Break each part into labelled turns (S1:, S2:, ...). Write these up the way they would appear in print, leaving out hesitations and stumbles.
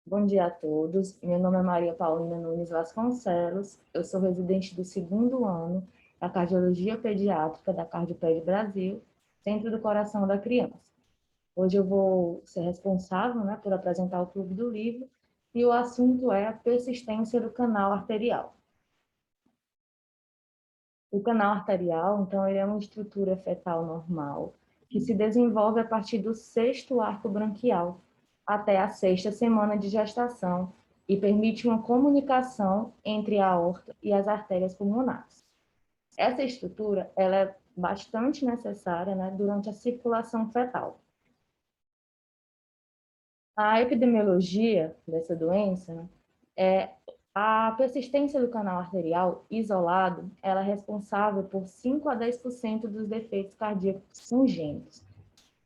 S1: Bom dia a todos. Meu nome é Maria Paulina Nunes Vasconcelos. Eu sou residente do segundo ano da Cardiologia Pediátrica da Cardioped Brasil, Centro do Coração da Criança. Hoje eu vou ser responsável, por apresentar o Clube do Livro e o assunto é a persistência do canal arterial. O canal arterial, então, ele é uma estrutura fetal normal que se desenvolve a partir do sexto arco branquial até a sexta semana de gestação e permite uma comunicação entre a aorta e as artérias pulmonares. Essa estrutura ela é bastante necessária, durante a circulação fetal. A epidemiologia dessa doença, é a persistência do canal arterial isolado, ela é responsável por 5 a 10% dos defeitos cardíacos congênitos.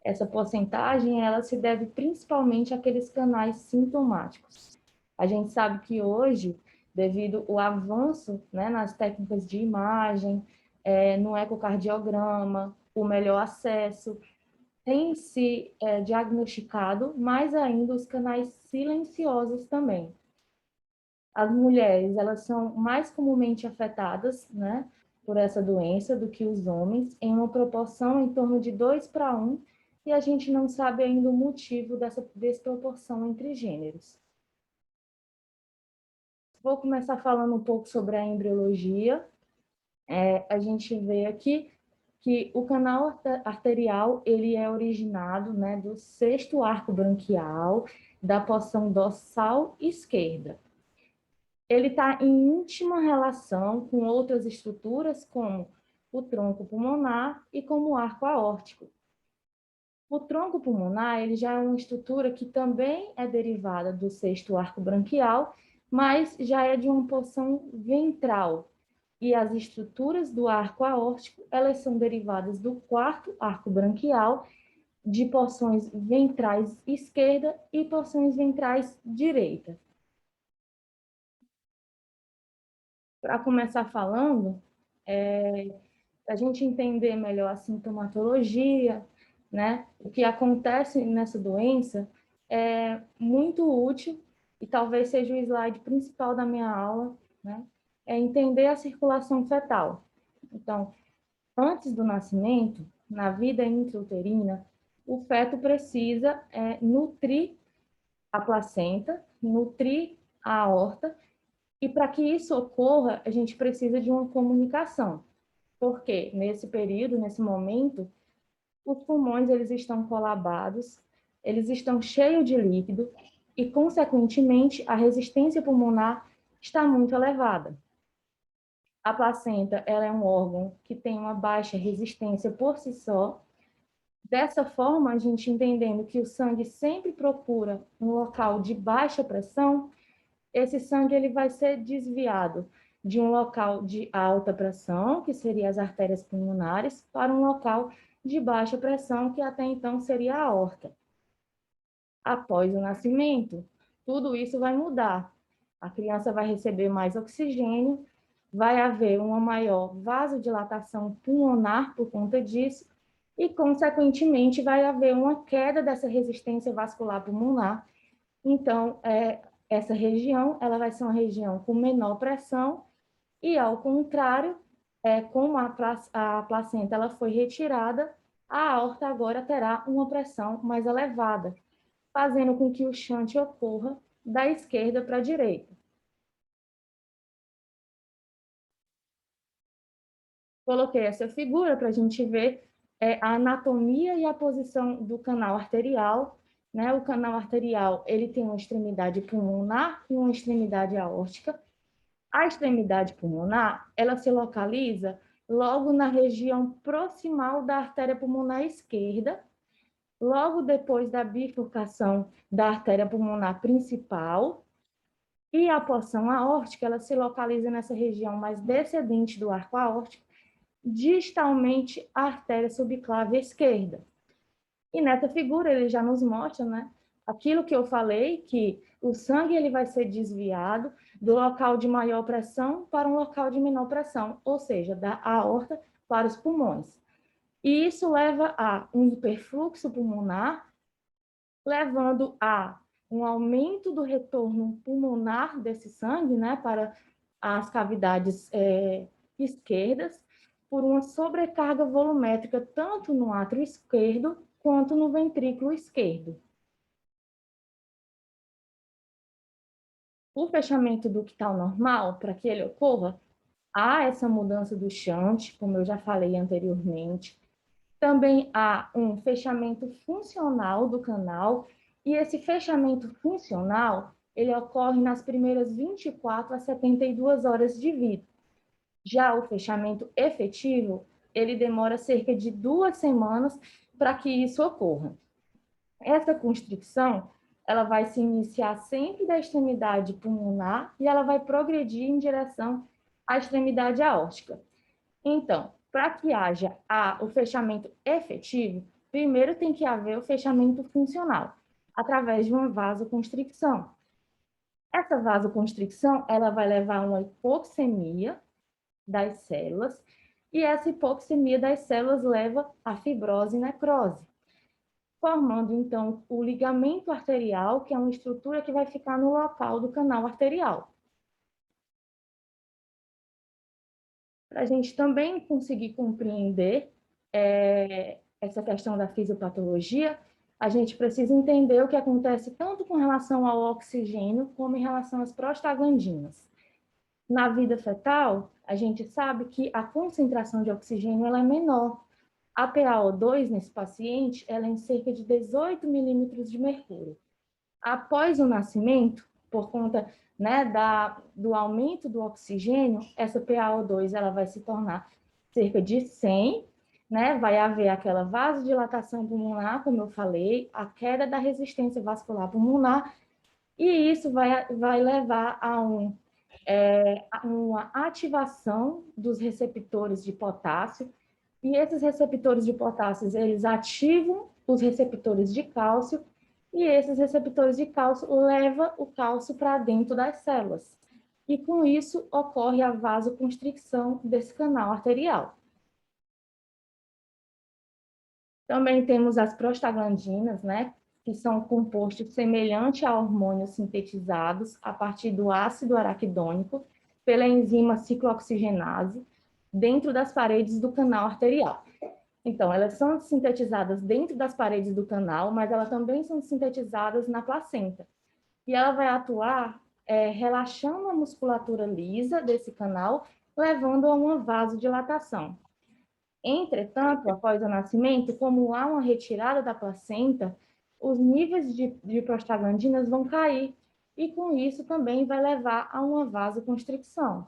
S1: Essa porcentagem, ela se deve principalmente àqueles canais sintomáticos. A gente sabe que hoje, devido ao avanço, nas técnicas de imagem, no ecocardiograma, o melhor acesso, tem se diagnosticado mais ainda os canais silenciosos também. As mulheres, elas são mais comumente afetadas, por essa doença do que os homens, em uma proporção em torno de 2:1, e a gente não sabe ainda o motivo dessa desproporção entre gêneros. Vou começar falando um pouco sobre a embriologia. A gente vê aqui que o canal arterial ele é originado, do sexto arco branquial, da porção dorsal esquerda. Ele está em íntima relação com outras estruturas, como o tronco pulmonar e como o arco aórtico. O tronco pulmonar ele já é uma estrutura que também é derivada do sexto arco branquial, mas já é de uma porção ventral. E as estruturas do arco aórtico, elas são derivadas do quarto arco branquial, de porções ventrais esquerda e porções ventrais direita. Para começar falando, a gente entender melhor a sintomatologia, o que acontece nessa doença, é muito útil, e talvez seja o slide principal da minha aula, é entender a circulação fetal. Então, antes do nascimento, na vida intrauterina, o feto precisa nutrir a placenta, nutrir a aorta, e para que isso ocorra, a gente precisa de uma comunicação. Porque nesse período, nesse momento, os pulmões eles estão colabados, eles estão cheios de líquido e, consequentemente, a resistência pulmonar está muito elevada. A placenta ela é um órgão que tem uma baixa resistência por si só. Dessa forma, a gente entendendo que o sangue sempre procura um local de baixa pressão, esse sangue ele vai ser desviado de um local de alta pressão, que seria as artérias pulmonares, para um local de baixa pressão, que até então seria a aorta. Após o nascimento, tudo isso vai mudar. A criança vai receber mais oxigênio, vai haver uma maior vasodilatação pulmonar por conta disso, e, consequentemente, vai haver uma queda dessa resistência vascular pulmonar. Então, essa região ela vai ser uma região com menor pressão, e, ao contrário, como a placenta ela foi retirada, a aorta agora terá uma pressão mais elevada, fazendo com que o shunt ocorra da esquerda para a direita. Coloquei essa figura para a gente ver a anatomia e a posição do canal arterial. O canal arterial ele tem uma extremidade pulmonar e uma extremidade aórtica. A extremidade pulmonar ela se localiza logo na região proximal da artéria pulmonar esquerda, logo depois da bifurcação da artéria pulmonar principal, e a porção aórtica ela se localiza nessa região mais descendente do arco aórtico, distalmente à artéria subclave esquerda. E nessa figura ele já nos mostra, aquilo que eu falei, que o sangue ele vai ser desviado do local de maior pressão para um local de menor pressão, ou seja, da aorta para os pulmões. E isso leva a um hiperfluxo pulmonar, levando a um aumento do retorno pulmonar desse sangue, né, para as cavidades esquerdas, por uma sobrecarga volumétrica tanto no átrio esquerdo quanto no ventrículo esquerdo. O fechamento ductal normal, para que ele ocorra, há essa mudança do shunt, como eu já falei anteriormente. Também há um fechamento funcional do canal, e esse fechamento funcional, ele ocorre nas primeiras 24 a 72 horas de vida. Já o fechamento efetivo, ele demora cerca de 2 semanas para que isso ocorra. Essa constricção, ela vai se iniciar sempre da extremidade pulmonar e ela vai progredir em direção à extremidade aórtica. Então, para que haja o fechamento efetivo, primeiro tem que haver o fechamento funcional, através de uma vasoconstricção. Essa vasoconstricção, ela vai levar a uma hipoxemia das células, e essa hipoxemia das células leva à fibrose e necrose, formando, então, o ligamento arterial, que é uma estrutura que vai ficar no local do canal arterial. Para a gente também conseguir compreender essa questão da fisiopatologia, a gente precisa entender o que acontece tanto com relação ao oxigênio, como em relação às prostaglandinas. Na vida fetal, a gente sabe que a concentração de oxigênio ela é menor. A PaO2 nesse paciente ela é em cerca de 18 milímetros de mercúrio. Após o nascimento, por conta, né, do aumento do oxigênio, essa PaO2 ela vai se tornar cerca de 100, né? Vai haver aquela vasodilatação pulmonar, como eu falei, a queda da resistência vascular pulmonar, e isso vai levar a uma ativação dos receptores de potássio, e esses receptores de potássio, eles ativam os receptores de cálcio, e esses receptores de cálcio levam o cálcio para dentro das células. E com isso ocorre a vasoconstricção desse canal arterial. Também temos as prostaglandinas, né, que são compostos semelhantes a hormônios sintetizados a partir do ácido araquidônico pela enzima ciclooxigenase dentro das paredes do canal arterial. Então, elas são sintetizadas dentro das paredes do canal, mas elas também são sintetizadas na placenta. E ela vai atuar relaxando a musculatura lisa desse canal, levando a uma vasodilatação. Entretanto, após o nascimento, como há uma retirada da placenta, os níveis de prostaglandinas vão cair, e com isso também vai levar a uma vasoconstricção.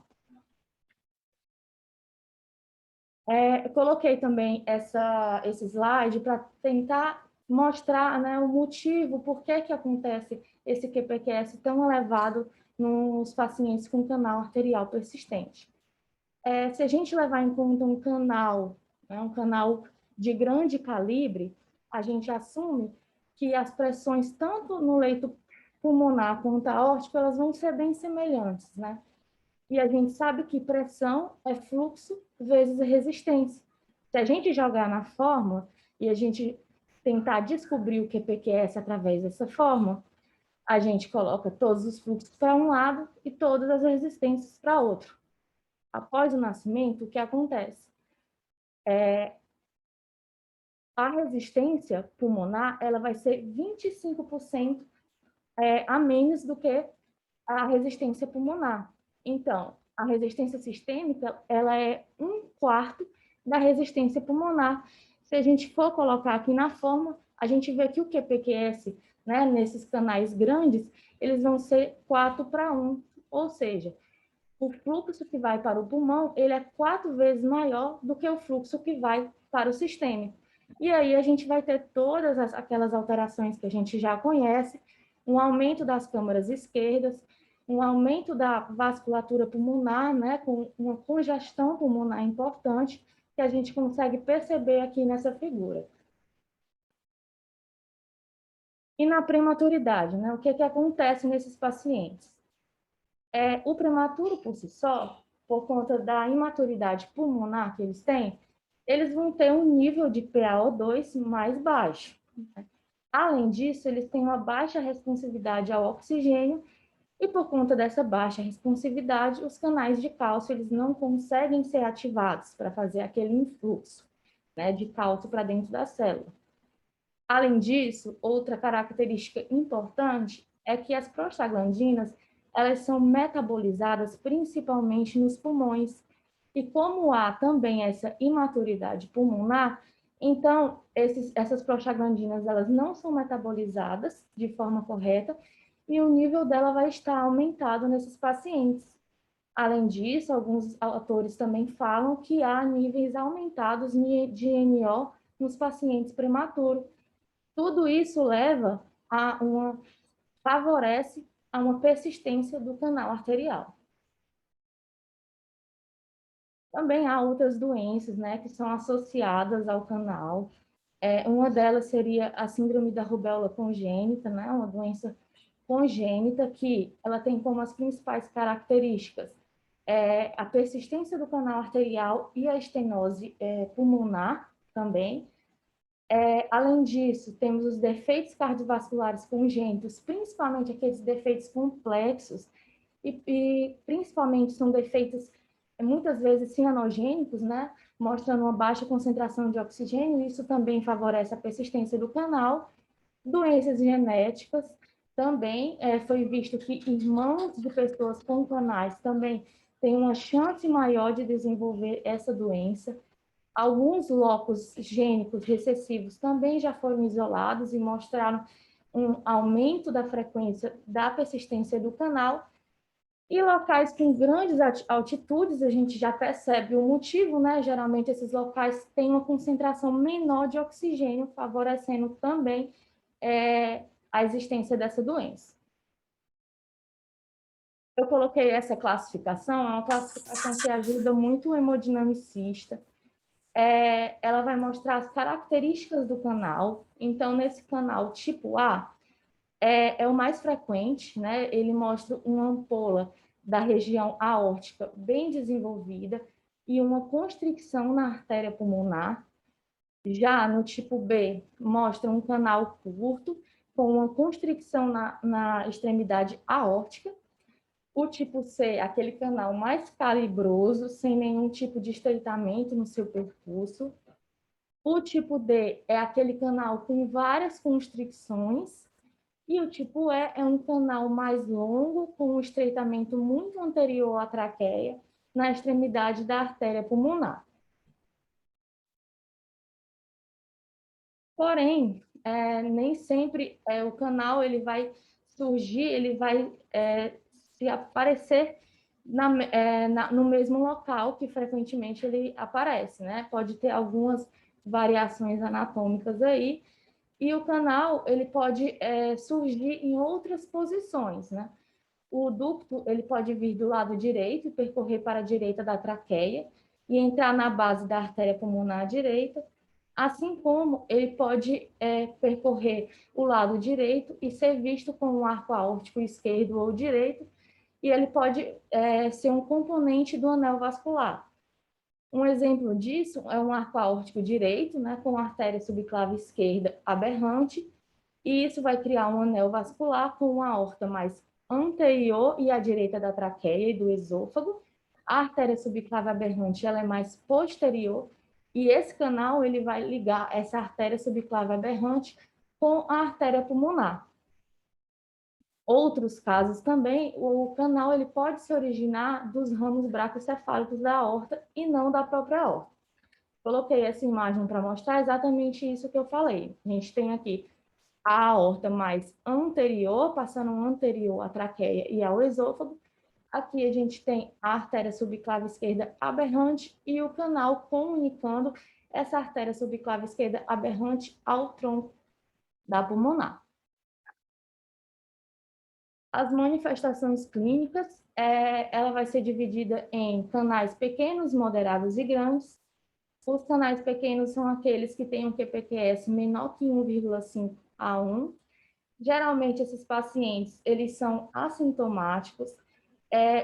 S1: Eu coloquei também esse slide para tentar mostrar, né, o motivo, por que acontece esse QPQS tão elevado nos pacientes com canal arterial persistente. Se a gente levar em conta um canal, né, um canal de grande calibre, a gente assume que as pressões, tanto no leito pulmonar quanto aórtico, elas vão ser bem semelhantes, né? E a gente sabe que pressão é fluxo vezes resistência. Se a gente jogar na fórmula e a gente tentar descobrir o QPQS através dessa fórmula, a gente coloca todos os fluxos para um lado e todas as resistências para outro. Após o nascimento, o que acontece? A resistência pulmonar ela vai ser 25% a menos do que a resistência pulmonar. Então, a resistência sistêmica ela é 1/4 da resistência pulmonar. Se a gente for colocar aqui na forma, a gente vê que o QPQS, né, nesses canais grandes, eles vão ser 4/1, ou seja, o fluxo que vai para o pulmão, ele é 4 vezes maior do que o fluxo que vai para o sistêmico. E aí a gente vai ter todas aquelas alterações que a gente já conhece, um aumento das câmaras esquerdas, um aumento da vasculatura pulmonar, né, com uma congestão pulmonar importante, que a gente consegue perceber aqui nessa figura. E na prematuridade, né, o que acontece nesses pacientes? O prematuro por si só, por conta da imaturidade pulmonar que eles têm, eles vão ter um nível de PaO2 mais baixo. Além disso, eles têm uma baixa responsividade ao oxigênio e, por conta dessa baixa responsividade, os canais de cálcio eles não conseguem ser ativados para fazer aquele influxo, né, de cálcio para dentro da célula. Além disso, outra característica importante é que as prostaglandinas elas são metabolizadas principalmente nos pulmões. E como há também essa imaturidade pulmonar, então essas prostaglandinas elas não são metabolizadas de forma correta e o nível dela vai estar aumentado nesses pacientes. Além disso, alguns autores também falam que há níveis aumentados de NO nos pacientes prematuros. Tudo isso favorece a uma persistência do canal arterial. Também há outras doenças, né, que são associadas ao canal. Uma delas seria a síndrome da rubéola congênita, né, uma doença congênita que ela tem como as principais características a persistência do canal arterial e a estenose pulmonar também. Além disso, temos os defeitos cardiovasculares congênitos, principalmente aqueles defeitos complexos, e principalmente são defeitos, muitas vezes, cianogênicos, né? Mostrando uma baixa concentração de oxigênio, isso também favorece a persistência do canal. Doenças genéticas, também foi visto que irmãos de pessoas com canais também têm uma chance maior de desenvolver essa doença. Alguns locos gênicos recessivos também já foram isolados e mostraram um aumento da frequência da persistência do canal. E locais com grandes altitudes, a gente já percebe o motivo, né? Geralmente esses locais têm uma concentração menor de oxigênio, favorecendo também a existência dessa doença. Eu coloquei essa classificação, é uma classificação que ajuda muito o hemodinamicista. Ela vai mostrar as características do canal. Então, nesse canal tipo A, é o mais frequente, né? Ele mostra uma ampola da região aórtica bem desenvolvida e uma constricção na artéria pulmonar. Já no tipo B, mostra um canal curto, com uma constricção na extremidade aórtica. O tipo C, aquele canal mais calibroso, sem nenhum tipo de estreitamento no seu percurso. O tipo D é aquele canal com várias constricções. E o tipo E é um canal mais longo, com um estreitamento muito anterior à traqueia, na extremidade da artéria pulmonar. Porém, nem sempre o canal ele vai surgir, ele vai se aparecer no mesmo local que frequentemente ele aparece, né? Pode ter algumas variações anatômicas aí, e o canal ele pode surgir em outras posições, né? O ducto ele pode vir do lado direito e percorrer para a direita da traqueia e entrar na base da artéria pulmonar direita, assim como ele pode percorrer o lado direito e ser visto com um arco aórtico esquerdo ou direito, e ele pode ser um componente do anel vascular. Um exemplo disso é um arco aórtico direito, né, com a artéria subclave esquerda aberrante, e isso vai criar um anel vascular com uma aorta mais anterior e à direita da traqueia e do esôfago. A artéria subclave aberrante ela é mais posterior, e esse canal ele vai ligar essa artéria subclave aberrante com a artéria pulmonar. Outros casos também, o canal ele pode se originar dos ramos bracocefálicos da aorta e não da própria aorta. Coloquei essa imagem para mostrar exatamente isso que eu falei. A gente tem aqui a aorta mais anterior, passando anterior à traqueia e ao esôfago. Aqui a gente tem a artéria subclave esquerda aberrante e o canal comunicando essa artéria subclave esquerda aberrante ao tronco da pulmonar. As manifestações clínicas, ela vai ser dividida em canais pequenos, moderados e grandes. Os canais pequenos são aqueles que têm um QPQS menor que 1,5 a 1. Geralmente, esses pacientes, eles são assintomáticos.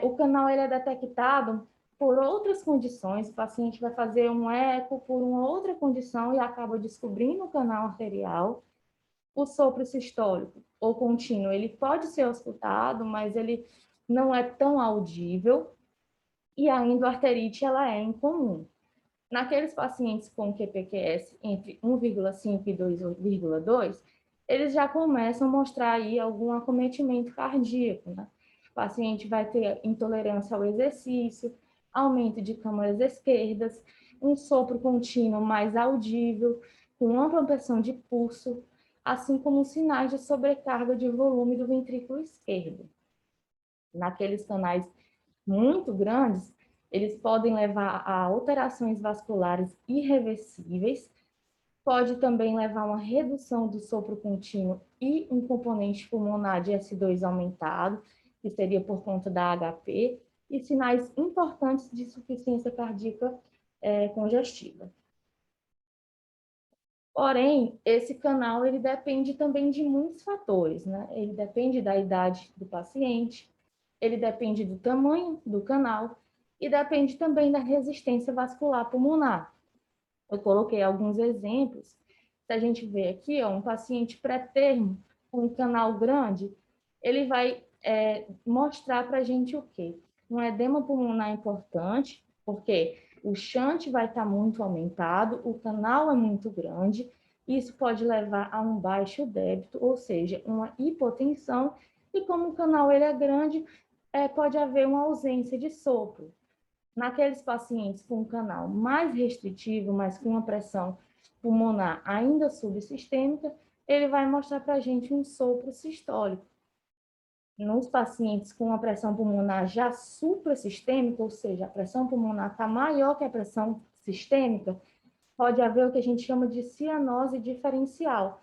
S1: O canal ele é detectado por outras condições. O paciente vai fazer um eco por uma outra condição e acaba descobrindo o canal arterial. O sopro sistólico ou contínuo, ele pode ser auscultado, mas ele não é tão audível, e a endoarterite, ela é incomum. Naqueles pacientes com QPQS entre 1,5 e 2,2, eles já começam a mostrar aí algum acometimento cardíaco, né? O paciente vai ter intolerância ao exercício, aumento de câmaras esquerdas, um sopro contínuo mais audível, com ampla pressão de pulso, assim como sinais de sobrecarga de volume do ventrículo esquerdo. Naqueles canais muito grandes, eles podem levar a alterações vasculares irreversíveis, pode também levar a uma redução do sopro contínuo e um componente pulmonar de S2 aumentado, que seria por conta da HP, e sinais importantes de insuficiência cardíaca congestiva. Porém, esse canal ele depende também de muitos fatores, né? Ele depende da idade do paciente, ele depende do tamanho do canal e depende também da resistência vascular pulmonar. Eu coloquei alguns exemplos. Se a gente vê aqui, ó, um paciente pré-termo com um canal grande, ele vai mostrar para a gente o quê? Um edema pulmonar importante, porque o shunt vai estar muito aumentado, o canal é muito grande, isso pode levar a um baixo débito, ou seja, uma hipotensão, e como o canal ele é grande, pode haver uma ausência de sopro. Naqueles pacientes com um canal mais restritivo, mas com uma pressão pulmonar ainda subsistêmica, ele vai mostrar para a gente um sopro sistólico. Nos pacientes com uma pressão pulmonar já suprassistêmica, ou seja, a pressão pulmonar está maior que a pressão sistêmica, pode haver o que a gente chama de cianose diferencial.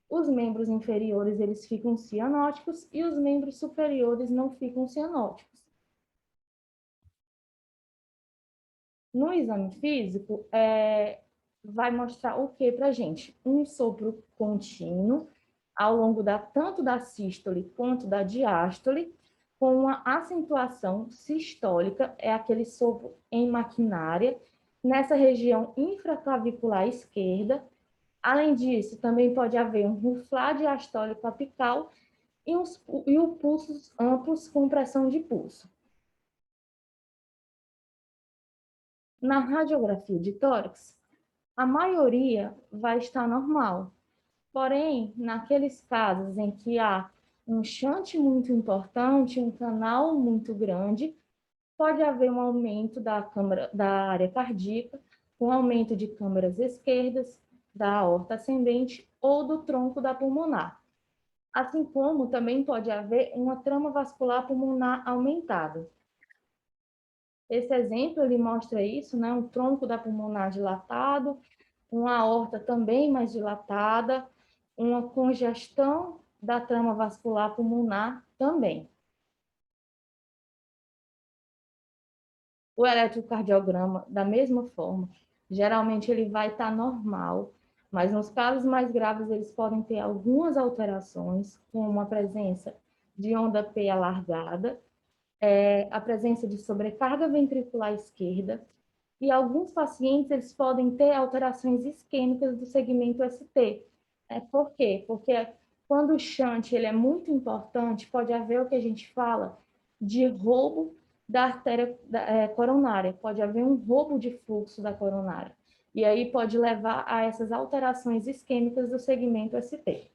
S1: Os membros inferiores eles ficam cianóticos e os membros superiores não ficam cianóticos. No exame físico, vai mostrar o que para a gente? Um sopro contínuo ao longo tanto da sístole quanto da diástole, com uma acentuação sistólica, é aquele sopro em maquinária, nessa região infraclavicular esquerda. Além disso, também pode haver um ruflar diastólico apical e o pulsos amplos com pressão de pulso. Na radiografia de tórax, a maioria vai estar normal. Porém, naqueles casos em que há um shunt muito importante, um canal muito grande, pode haver um aumento da área cardíaca, um aumento de câmaras esquerdas, da aorta ascendente ou do tronco da pulmonar. Assim como também pode haver uma trama vascular pulmonar aumentada. Esse exemplo ele mostra isso, né? Um tronco da pulmonar dilatado, uma aorta também mais dilatada, uma congestão da trama vascular pulmonar também. O eletrocardiograma, da mesma forma, geralmente ele vai estar normal, mas nos casos mais graves eles podem ter algumas alterações, como a presença de onda P alargada, a presença de sobrecarga ventricular esquerda, e alguns pacientes eles podem ter alterações isquêmicas do segmento ST. Por quê? Porque quando o shunt ele é muito importante, pode haver o que a gente fala de roubo da artéria coronária, pode haver um roubo de fluxo da coronária. E aí pode levar a essas alterações isquêmicas do segmento ST.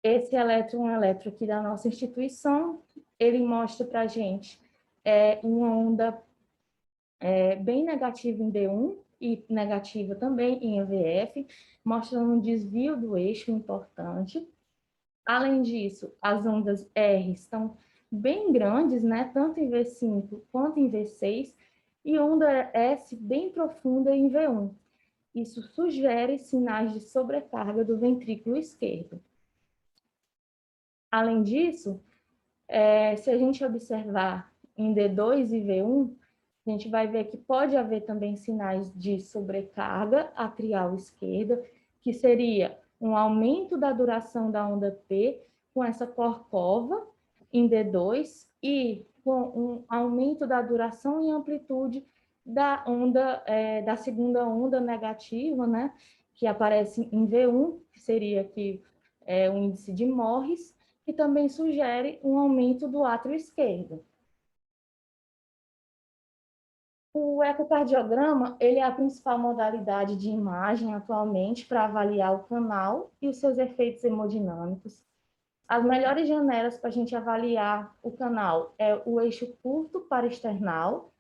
S1: Esse um eletro aqui da nossa instituição, ele mostra para a gente uma onda bem negativa em D1 e negativa também em EVF, mostrando um desvio do eixo importante. Além disso, as ondas R estão bem grandes, né? Tanto em V5 quanto em V6, e onda S bem profunda em V1. Isso sugere sinais de sobrecarga do ventrículo esquerdo. Além disso, se a gente observar em D2 e V1, a gente vai ver que pode haver também sinais de sobrecarga atrial esquerda, que seria um aumento da duração da onda P com essa corcova em D2 e com um aumento da duração e amplitude da onda, da segunda onda negativa, né? que aparece em V1, que seria aqui o índice de Morris, que também sugere um aumento do átrio esquerdo. O ecocardiograma, ele é a principal modalidade de imagem atualmente para avaliar o canal e os seus efeitos hemodinâmicos. As melhores janelas para a gente avaliar o canal é o eixo curto parasternal,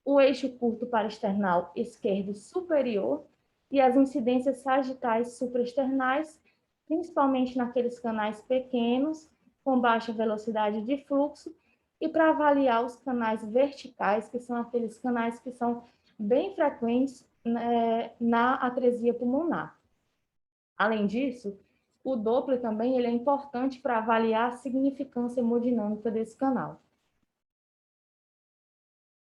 S1: o eixo curto parasternal esquerdo superior e as incidências sagitais supraesternais, principalmente naqueles canais pequenos, com baixa velocidade de fluxo, e para avaliar os canais verticais, que são aqueles canais que são bem frequentes, né, na atresia pulmonar. Além disso, o Doppler também ele é importante para avaliar a significância hemodinâmica desse canal.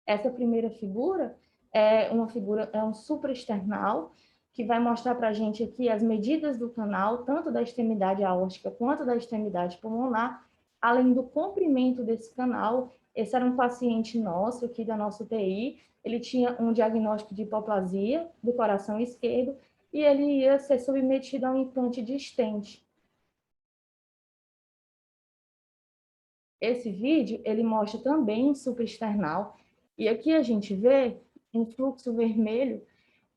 S1: Essa primeira figura é um supraesternal, que vai mostrar para a gente aqui as medidas do canal, tanto da extremidade aórtica quanto da extremidade pulmonar, além do comprimento desse canal. Esse era um paciente nosso, aqui da nossa UTI, ele tinha um diagnóstico de hipoplasia do coração esquerdo e ele ia ser submetido a um implante de stent. Esse vídeo, ele mostra também supraesternal, e aqui a gente vê um fluxo vermelho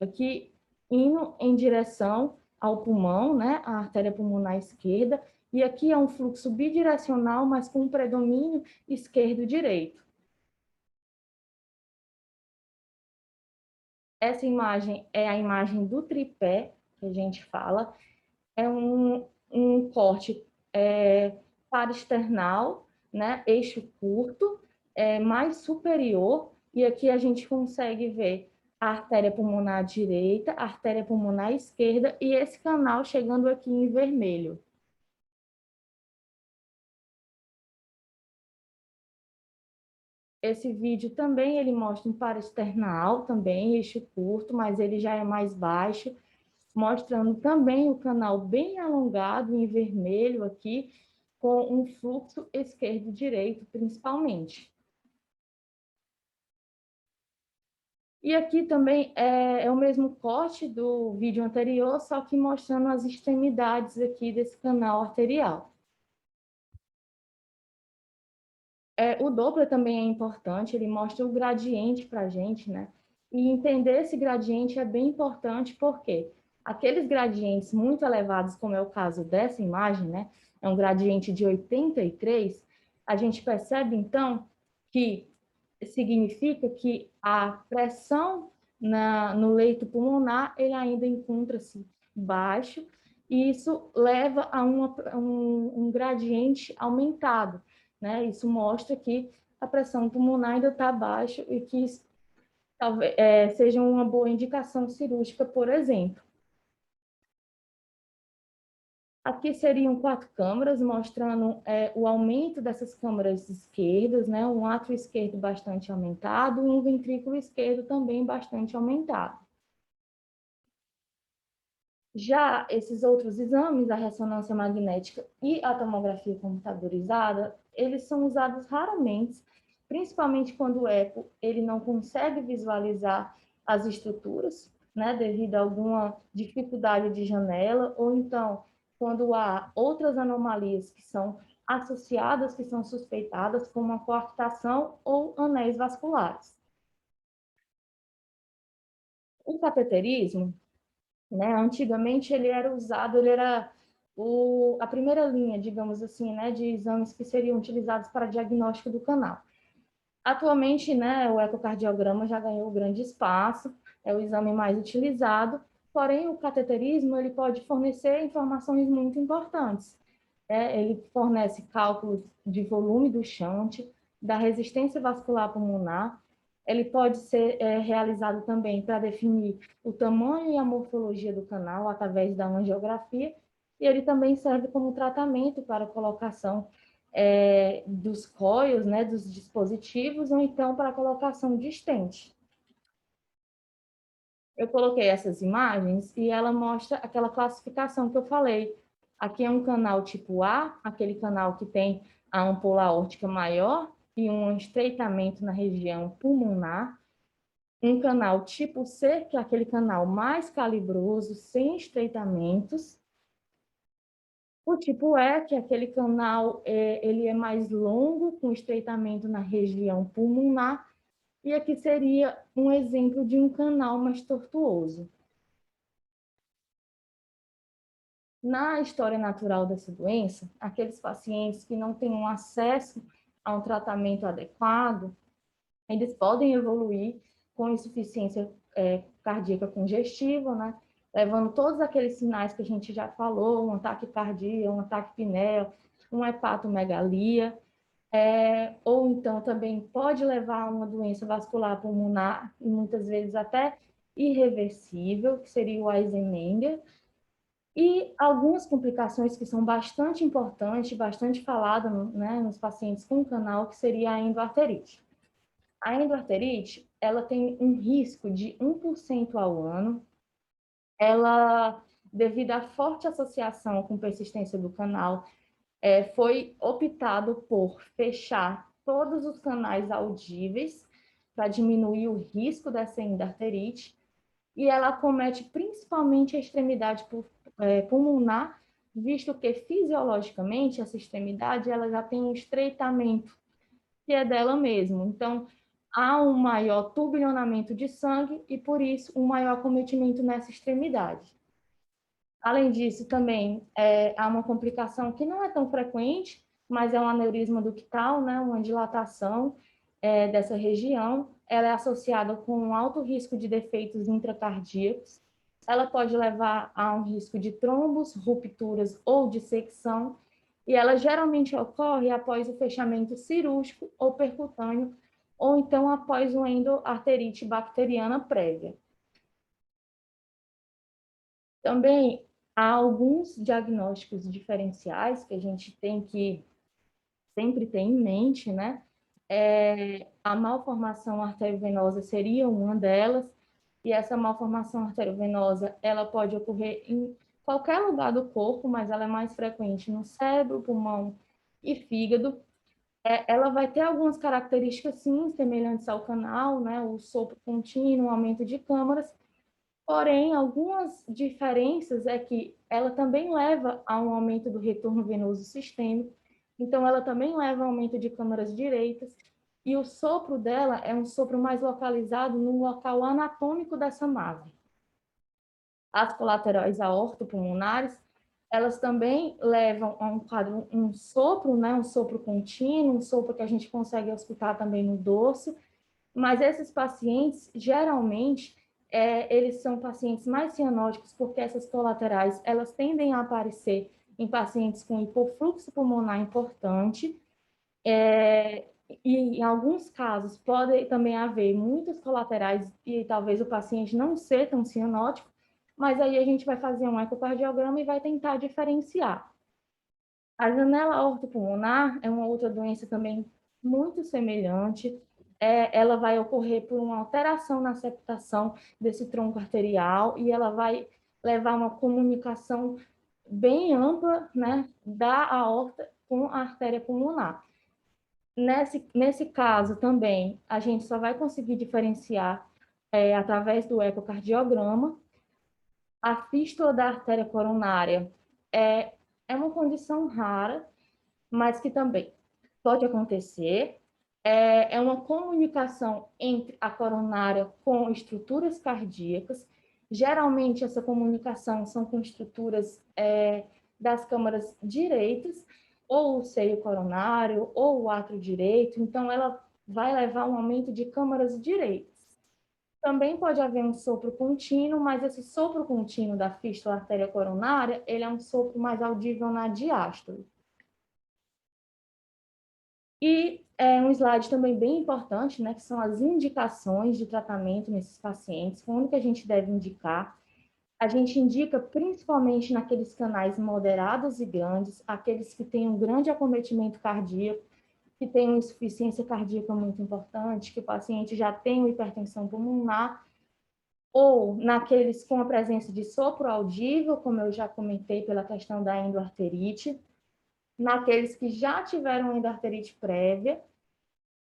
S1: aqui indo em direção ao pulmão, né, a artéria pulmonar esquerda, e aqui é um fluxo bidirecional, mas com um predomínio esquerdo-direito. Essa imagem é a imagem do tripé, que a gente fala, é um corte parasternal, né, eixo curto, mais superior, e aqui a gente consegue ver a artéria pulmonar direita, a artéria pulmonar esquerda e esse canal chegando aqui em vermelho. Esse vídeo também ele mostra um parasternal, também eixo curto, mas ele já é mais baixo, mostrando também o canal bem alongado em vermelho aqui, com um fluxo esquerdo-direito, principalmente. E aqui também é o mesmo corte do vídeo anterior, só que mostrando as extremidades aqui desse canal arterial. O Doppler também é importante, ele mostra o gradiente para a gente, né? E entender esse gradiente é bem importante, porque aqueles gradientes muito elevados, como é o caso dessa imagem, né? É um gradiente de 83, a gente percebe, então, que significa que a pressão no leito pulmonar ele ainda encontra-se baixo, e isso leva a um gradiente aumentado, né? Isso mostra que a pressão pulmonar ainda está baixa e que isso, talvez seja uma boa indicação cirúrgica, por exemplo. Aqui seriam 4 câmaras, mostrando o aumento dessas câmaras esquerdas, né? Um átrio esquerdo bastante aumentado e um ventrículo esquerdo também bastante aumentado. Já esses outros exames, a ressonância magnética e a tomografia computadorizada, eles são usados raramente, principalmente quando o eco ele não consegue visualizar as estruturas, né, devido a alguma dificuldade de janela, ou então quando há outras anomalias que são associadas, que são suspeitadas, como a coarctação ou anéis vasculares. O cateterismo, né? Antigamente ele era usado, ele era a primeira linha, digamos assim, né, de exames que seriam utilizados para diagnóstico do canal. Atualmente, né, o ecocardiograma já ganhou grande espaço, é o exame mais utilizado, porém o cateterismo ele pode fornecer informações muito importantes. Ele fornece cálculos de volume do shunt, da resistência vascular pulmonar. Ele pode ser realizado também para definir o tamanho e a morfologia do canal através da angiografia, e ele também serve como tratamento para a colocação dos coils, né, dos dispositivos, ou então para a colocação de stent. Eu coloquei essas imagens e ela mostra aquela classificação que eu falei. Aqui é um canal tipo A, aquele canal que tem a ampola aórtica maior e um estreitamento na região pulmonar. um canal tipo C, que é aquele canal mais calibroso, sem estreitamentos. O tipo E, que é aquele canal, ele é mais longo, com estreitamento na região pulmonar, e aqui seria um exemplo de um canal mais tortuoso. Na história natural dessa doença, aqueles pacientes que não têm um acesso a um tratamento adequado, eles podem evoluir com insuficiência cardíaca congestiva, né? Levando todos aqueles sinais que a gente já falou, um ataque cardíaco, um ataque pneu, uma hepatomegalia, ou então também pode levar a uma doença vascular pulmonar, e muitas vezes até irreversível, que seria o Eisenmenger, e algumas complicações que são bastante importantes, bastante faladas, né, nos pacientes com canal, que seria a endoarterite. A endoarterite, ela tem um risco de 1% ao ano. Ela, devido à forte associação com persistência do canal, foi optado por fechar todos os canais audíveis para diminuir o risco dessa endoarterite, e ela acomete principalmente a extremidade pulmonar, visto que fisiologicamente essa extremidade ela já tem um estreitamento que é dela mesmo. Então, há um maior turbilhonamento de sangue e, por isso, um maior acometimento nessa extremidade. Além disso, também há uma complicação que não é tão frequente, mas é um aneurisma ductal, né, uma dilatação dessa região. Ela é associada com um alto risco de defeitos intracardíacos. Ela pode levar a um risco de trombos, rupturas ou dissecção, e ela geralmente ocorre após o fechamento cirúrgico ou percutâneo, ou então após uma endoarterite bacteriana prévia. Também há alguns diagnósticos diferenciais que a gente tem que sempre ter em mente, né? A malformação arteriovenosa seria uma delas, e essa malformação arteriovenosa, ela pode ocorrer em qualquer lugar do corpo, mas ela é mais frequente no cérebro, pulmão e fígado. Ela vai ter algumas características, sim, semelhantes ao canal, né? O sopro contínuo, o aumento de câmaras. Porém, algumas diferenças é que ela também leva a um aumento do retorno venoso sistêmico, então ela também leva a aumento de câmaras direitas, e o sopro dela é um sopro mais localizado no local anatômico dessa nave. As colaterais aortopulmonares, elas também levam a um quadro, um sopro, né, um sopro contínuo, um sopro que a gente consegue escutar também no dorso, mas esses pacientes, geralmente, eles são pacientes mais cianóticos, porque essas colaterais, elas tendem a aparecer em pacientes com hipofluxo pulmonar importante, e em alguns casos pode também haver muitas colaterais e talvez o paciente não ser tão cianótico, mas aí a gente vai fazer um ecocardiograma e vai tentar diferenciar. A janela aortopulmonar é uma outra doença também muito semelhante. Ela vai ocorrer por uma alteração na septação desse tronco arterial e ela vai levar uma comunicação bem ampla, né, da aorta com a artéria pulmonar. Nesse caso também, a gente só vai conseguir diferenciar através do ecocardiograma. A fístula da artéria coronária é uma condição rara, mas que também pode acontecer. É uma comunicação entre a coronária com estruturas cardíacas. Geralmente, essa comunicação são com estruturas das câmaras direitas, ou o seio coronário, ou o átrio direito. Então, ela vai levar a um aumento de câmaras direitas. Também pode haver um sopro contínuo, mas esse sopro contínuo da fístula artéria coronária, ele é um sopro mais audível na diástole. E um slide também bem importante, né, que são as indicações de tratamento nesses pacientes, quando que a gente deve indicar. A gente indica principalmente naqueles canais moderados e grandes, aqueles que têm um grande acometimento cardíaco, que têm uma insuficiência cardíaca muito importante, que o paciente já tem uma hipertensão pulmonar, ou naqueles com a presença de sopro audível, como eu já comentei pela questão da endoarterite, naqueles que já tiveram endoarterite prévia,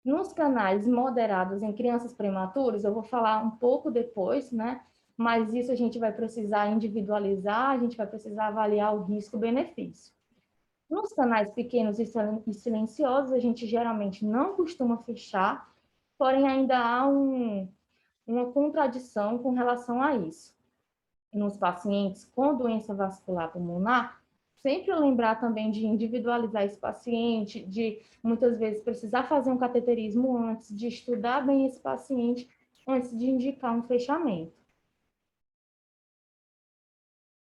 S1: Nos canais moderados em crianças prematuras, eu vou falar um pouco depois, né? Mas isso a gente vai precisar individualizar, a gente vai precisar avaliar o risco-benefício. Nos canais pequenos e silenciosos, a gente geralmente não costuma fechar, porém ainda há uma contradição com relação a isso. Nos pacientes com doença vascular pulmonar, sempre lembrar também de individualizar esse paciente, de muitas vezes precisar fazer um cateterismo antes, de estudar bem esse paciente antes de indicar um fechamento.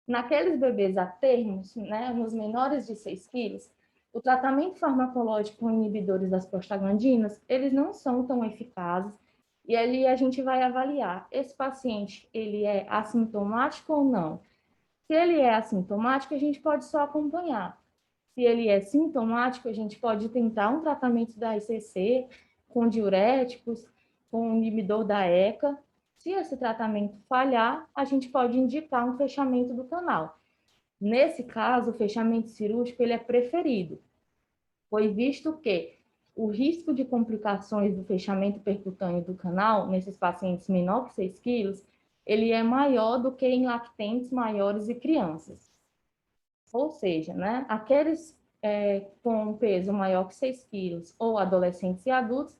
S1: Naqueles bebês a termos, né, nos menores de 6 quilos, o tratamento farmacológico com inibidores das prostaglandinas, eles não são tão eficazes, e ali a gente vai avaliar, esse paciente, ele é assintomático ou não? Se ele é assintomático, a gente pode só acompanhar. Se ele é sintomático, a gente pode tentar um tratamento da ICC, com diuréticos, com inibidor da ECA. Se esse tratamento falhar, a gente pode indicar um fechamento do canal. Nesse caso, o fechamento cirúrgico ele é preferido. Foi visto que o risco de complicações do fechamento percutâneo do canal, nesses pacientes menor que 6 quilos, ele é maior do que em lactentes maiores e crianças. Ou seja, né, aqueles com um peso maior que 6 quilos ou adolescentes e adultos,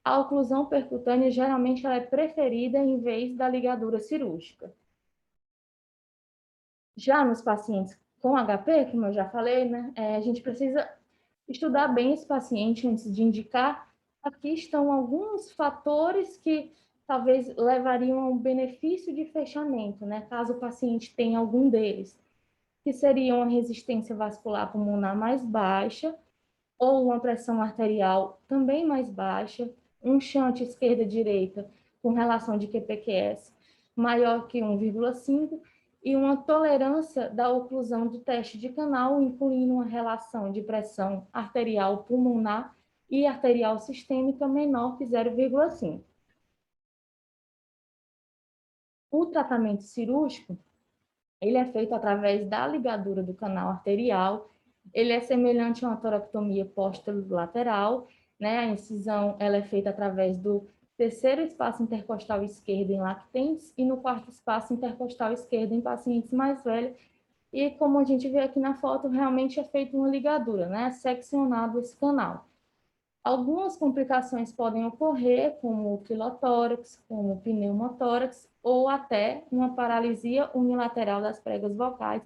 S1: a oclusão percutânea geralmente ela é preferida em vez da ligadura cirúrgica. Já nos pacientes com HP, como eu já falei, né, a gente precisa estudar bem esse paciente antes de indicar. Aqui estão alguns fatores que talvez levariam a um benefício de fechamento, né, caso o paciente tenha algum deles, que seriam a resistência vascular pulmonar mais baixa, ou uma pressão arterial também mais baixa, um shunt esquerda-direita com relação de QPQS maior que 1,5 e uma tolerância da oclusão do teste de canal, incluindo uma relação de pressão arterial pulmonar e arterial sistêmica menor que 0,5. O tratamento cirúrgico, ele é feito através da ligadura do canal arterial. Ele é semelhante a uma toracotomia posterolateral, né? A incisão ela é feita através do terceiro espaço intercostal esquerdo em lactentes e no quarto espaço intercostal esquerdo em pacientes mais velhos. E como a gente vê aqui na foto, realmente é feita uma ligadura, né? É seccionado esse canal. Algumas complicações podem ocorrer, como o quilotórax, como o pneumotórax, ou até uma paralisia unilateral das pregas vocais,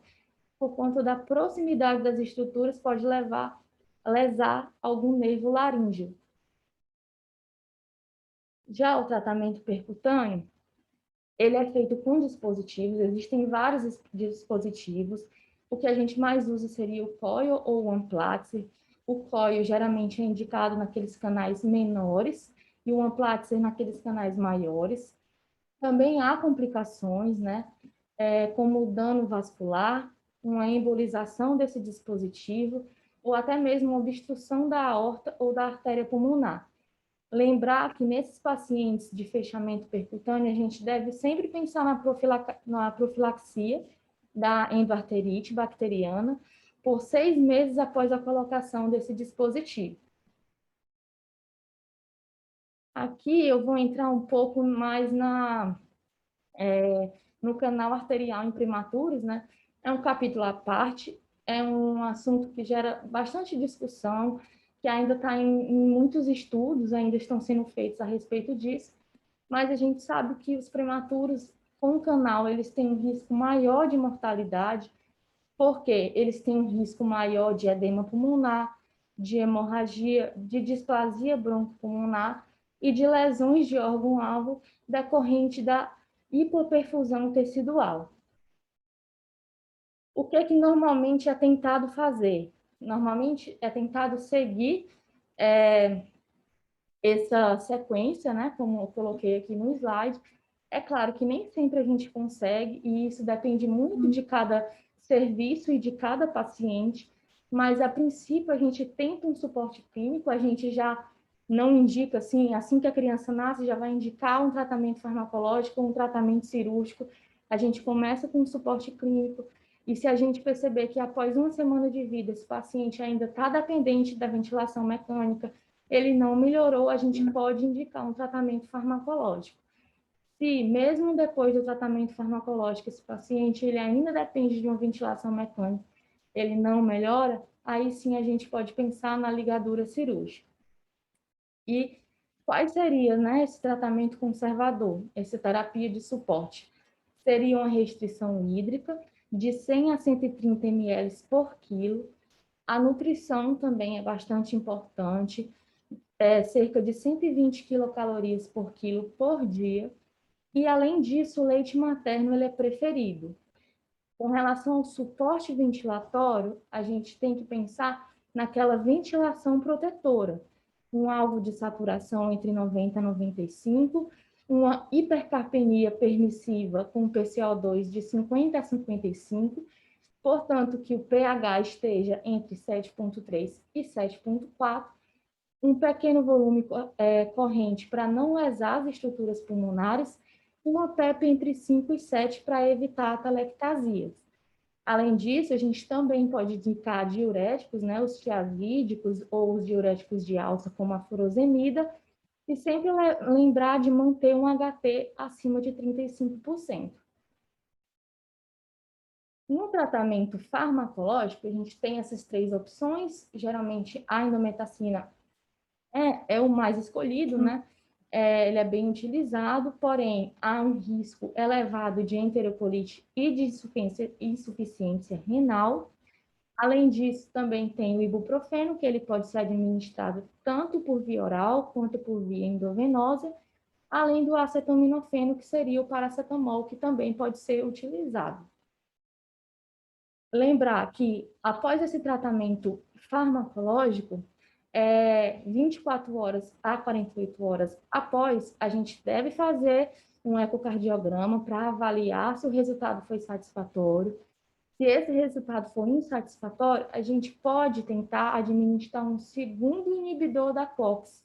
S1: por conta da proximidade das estruturas, pode levar a lesar algum nervo laríngeo. Já o tratamento percutâneo, ele é feito com dispositivos, existem vários dispositivos. O que a gente mais usa seria o coil ou o Amplatzer. O coil geralmente é indicado naqueles canais menores e o Amplatzer naqueles canais maiores. Também há complicações, né, como dano vascular, uma embolização desse dispositivo ou até mesmo uma obstrução da aorta ou da artéria pulmonar. Lembrar que nesses pacientes de fechamento percutâneo, a gente deve sempre pensar na profilaxia da endoarterite bacteriana por 6 meses após a colocação desse dispositivo. Aqui eu vou entrar um pouco mais no canal arterial em prematuros, né? É um capítulo à parte, é um assunto que gera bastante discussão, que ainda está em muitos estudos, ainda estão sendo feitos a respeito disso, mas a gente sabe que os prematuros com canal, eles têm um risco maior de mortalidade, porque eles têm um risco maior de edema pulmonar, de hemorragia, de displasia broncopulmonar e de lesões de órgão-alvo decorrente da hipoperfusão tecidual. O que é que normalmente é tentado fazer? Normalmente é tentado seguir essa sequência, né, como eu coloquei aqui no slide. É claro que nem sempre a gente consegue, e isso depende muito de cada serviço e de cada paciente, mas a princípio a gente tenta um suporte clínico, a gente já não indica assim que a criança nasce, já vai indicar um tratamento farmacológico, um tratamento cirúrgico, a gente começa com um suporte clínico, e se a gente perceber que após uma semana de vida esse paciente ainda está dependente da ventilação mecânica, ele não melhorou, a gente pode indicar um tratamento farmacológico. Se, mesmo depois do tratamento farmacológico, esse paciente ele ainda depende de uma ventilação mecânica, ele não melhora, aí sim a gente pode pensar na ligadura cirúrgica. E quais seria, né, esse tratamento conservador, essa terapia de suporte? Seria uma restrição hídrica de 100 a 130 ml por quilo. A nutrição também é bastante importante, cerca de 120 quilocalorias por quilo por dia. E, além disso, o leite materno ele é preferido. Com relação ao suporte ventilatório, a gente tem que pensar naquela ventilação protetora, um alvo de saturação entre 90 e 95, uma hipercapnia permissiva com PCO2 de 50 a 55, portanto, que o pH esteja entre 7,3 e 7,4, um pequeno volume corrente para não lesar as estruturas pulmonares, uma PEP entre 5 e 7 para evitar atelectasias. Além disso, a gente também pode indicar diuréticos, né, os tiazídicos ou os diuréticos de alça, como a furosemida, e sempre lembrar de manter um HT acima de 35%. No tratamento farmacológico, a gente tem essas três opções, geralmente a indometacina é o mais escolhido, né? Ele é bem utilizado, porém, há um risco elevado de enterocolite e de insuficiência renal. Além disso, também tem o ibuprofeno, que ele pode ser administrado tanto por via oral quanto por via endovenosa, além do acetaminofeno, que seria o paracetamol, que também pode ser utilizado. Lembrar que, após esse tratamento farmacológico, 24 horas a 48 horas após, a gente deve fazer um ecocardiograma para avaliar se o resultado foi satisfatório. Se esse resultado for insatisfatório, a gente pode tentar administrar um segundo inibidor da COX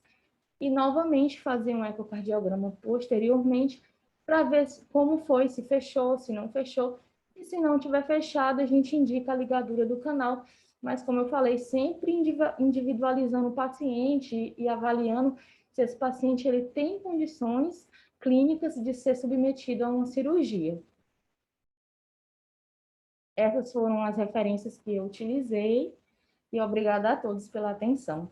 S1: e novamente fazer um ecocardiograma posteriormente para ver como foi, se fechou, se não fechou. E se não tiver fechado, a gente indica a ligadura do canal. Mas, como eu falei, sempre individualizando o paciente e avaliando se esse paciente ele tem condições clínicas de ser submetido a uma cirurgia. Essas foram as referências que eu utilizei e obrigada a todos pela atenção.